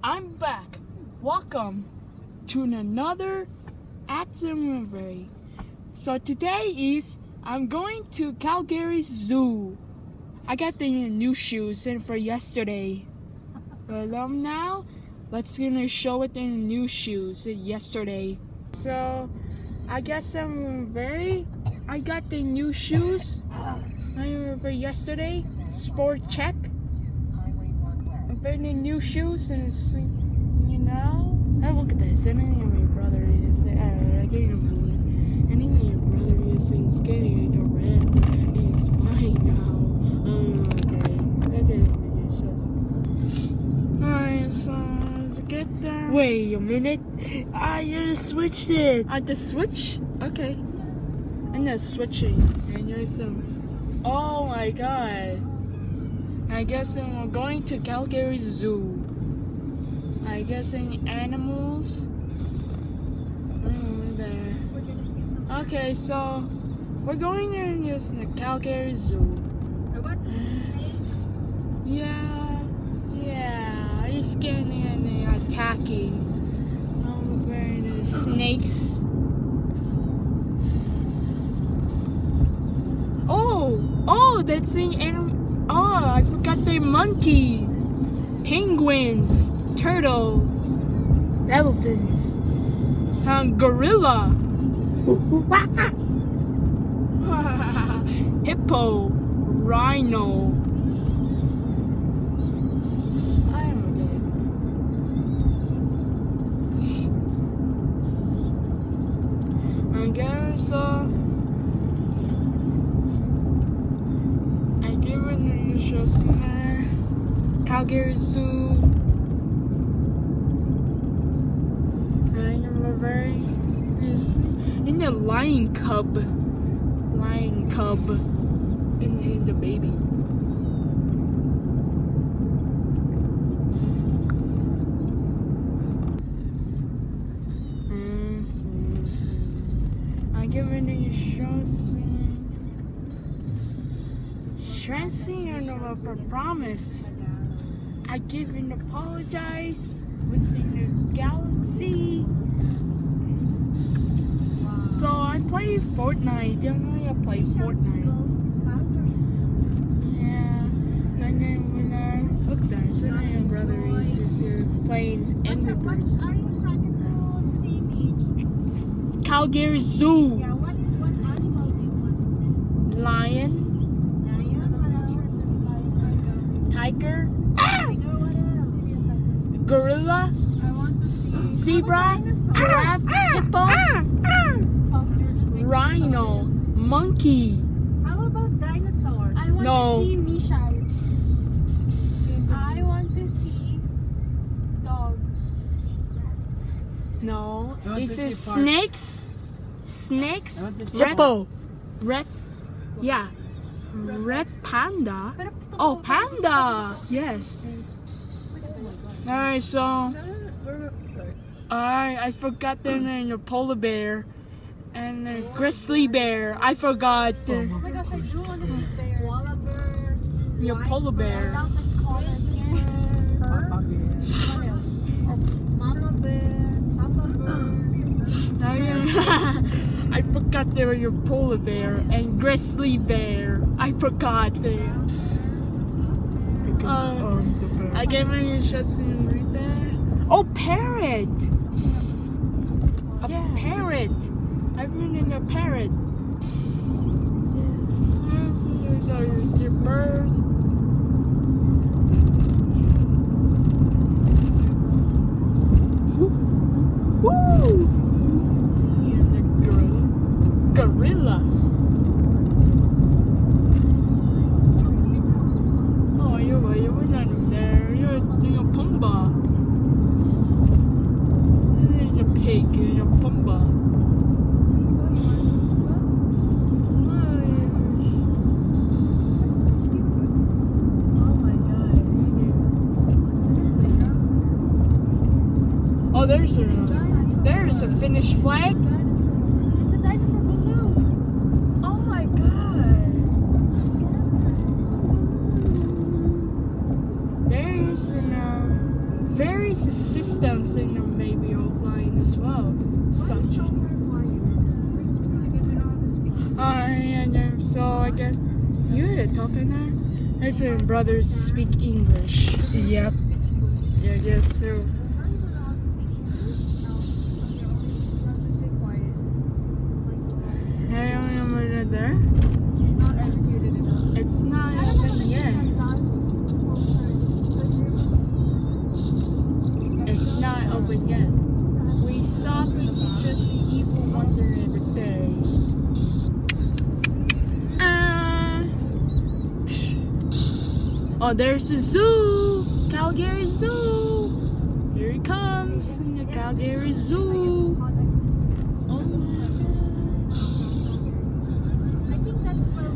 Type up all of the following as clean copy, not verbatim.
I'm back. Welcome to another itinerary. So today I'm going to Calgary Zoo. I got the new shoes in for yesterday. Now let's gonna show it the new shoes yesterday. So I guess I got the new shoes for yesterday. Sport check. The new shoes and look at this. I think my brother is. I can't even believe. I think your brother is getting a red. He's fine now. Okay. Alright, so let's get there. Wait a minute. You just switched it. The switch? Okay. And the switching. And there's some. Oh my god. I guess we're going to Calgary Zoo. I guess animals. Over there. Okay, so we're going to the Calgary Zoo. Yeah. He's getting attacking. Over the snakes. Oh, that's the animal. Oh, I forgot the monkey, penguins, turtle, elephants, gorilla, hippo, rhino. I guess Calgary Zoo. In the lion cub, in the baby. I give it a for promise. I give and apologize within the galaxy. So I play Fortnite. Definitely I play Fortnite. Yeah. And then when I look there, so my brother is playing Angry Birds. Calgary Zoo. What animal do you want to see? Lion. Tiger. Gorilla. I want to see Zebra. Giraffe. Hippo. Rhino. Monkey. How about dinosaur? I want No. to see Michelle. I want to see dog. No. I want It's to a see park. snakes. I want to see Hippo. Red. Yeah. Red panda. Oh, panda. Yes. Alright, so I forgot the polar bear and the grizzly bear. I forgot Oh my gosh, I do want to see bear. Koala bear. your polar bear. Mama bear. Papa bear. I forgot there were your polar bear and grizzly bear. I forgot there. Because of the bird. I gave me just read there. Oh, parrot! A parrot. I read in a parrot. Your birds. Woo! And the gorilla. Oh, you're not there. You're a pumba. You're a pig. You're a pumba. Oh my god. Oh, there's a Finnish flag. It's a dinosaur balloon. Oh my god. There's a various systems in the maybe offline as well. Such. So I guess you're talking now. It's when brothers speak English. Yep. Yeah, yes, so. Hey, I'm right there. It's not open yet. It's not open yet. We saw just evil wonder every day. Oh, there's the zoo! Calgary Zoo! Here he comes in the Calgary Zoo! Oh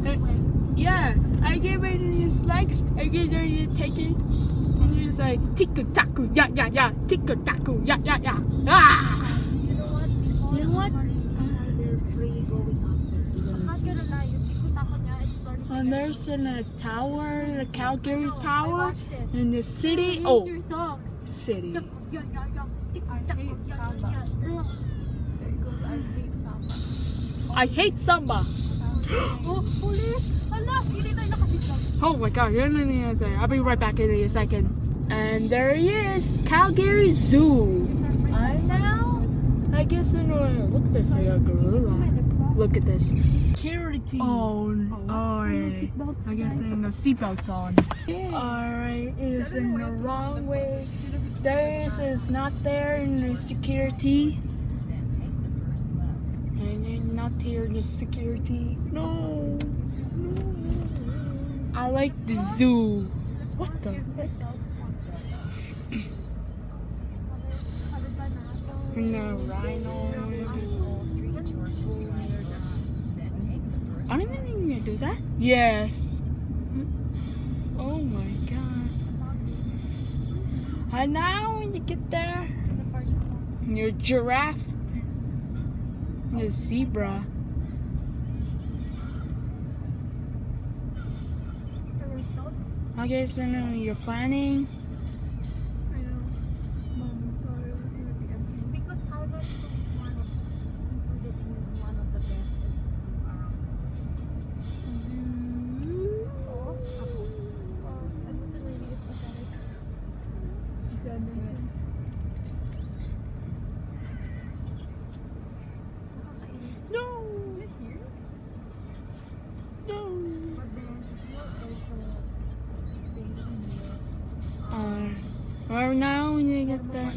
my god. Yeah, I gave it his legs, I gave it you take it, and he was like, tiku-taku, yeah, yeah, yeah, tiku-taku, yeah, yeah, yeah, ah! You know what? You know what? They're free going up there. I'm not gonna lie, yung tikot-tako niya, it's starting to And get there's in a tower, the Calgary Tower, watched it. in the city. I hate Oh, your songs. city. I hate samba. I hate samba. Oh, police! Hala, hindi tayo nakasitang. Oh my god, you're not even there. I'll be right back in a second. And there he is, Calgary Zoo. And now, I guess you know, look at this, I got a gorilla. Look at this. Security. Oh, alright. I guess in the seatbelts on. Alright, it's in the wrong way. This is not there in the security. And then not here in the security. No. I like the zoo. What the heck? And the rhino. I didn't even need to do that. Yes. Oh my god. And now when you get there, your giraffe, your zebra. I guess you're planning. I know. Mom, sorry, we're gonna be empty. Because Calgary is one of included in one of the best around. Oo, ako. I want to really is pathetic. No. No. Well, now when you get there,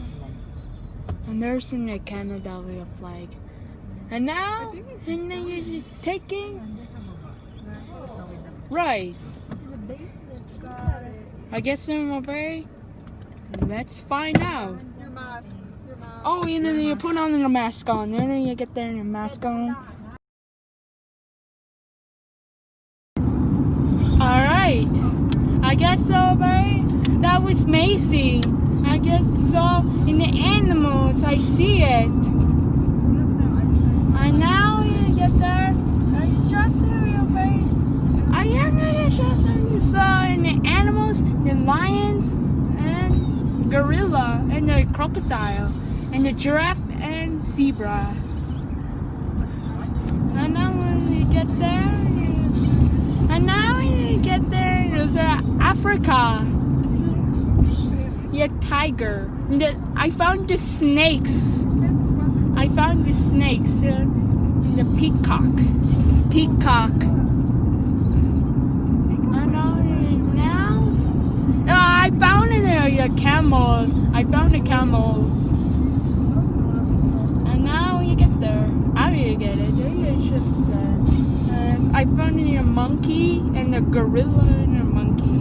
and there's in the Canada with a flag. And now, and then you're taking. Right. It's in the basement. Got it. I guess in a very. Let's find out. Your mask. Your mask. Oh, and then you put on the mask on. And then you get there and your mask on. Alright. I guess so, right? That was amazing. I guess so. In the animals, I see it. And now you get there. And you just real very. I am really just saw in the animals, the lions, and gorilla, and the crocodile, and the giraffe and zebra. And now when you get there, there's Africa. Yeah, tiger. I found the snakes. The peacock. And now, I found a camel. I found a camel. And now when you get there, how do you get it? It's just I found a monkey and a gorilla and a monkey.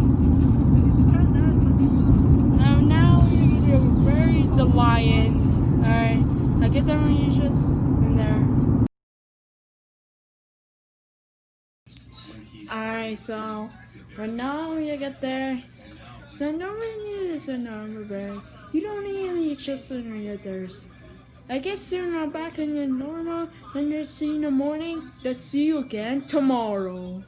Now you bury the lions. Alright, I get them when you just in there. Alright, so right now when you get there, so normally it's an armor bag. You don't even just when you get there. I guess you're not back in your normal, and you'll see in the morning. They'll see you again tomorrow.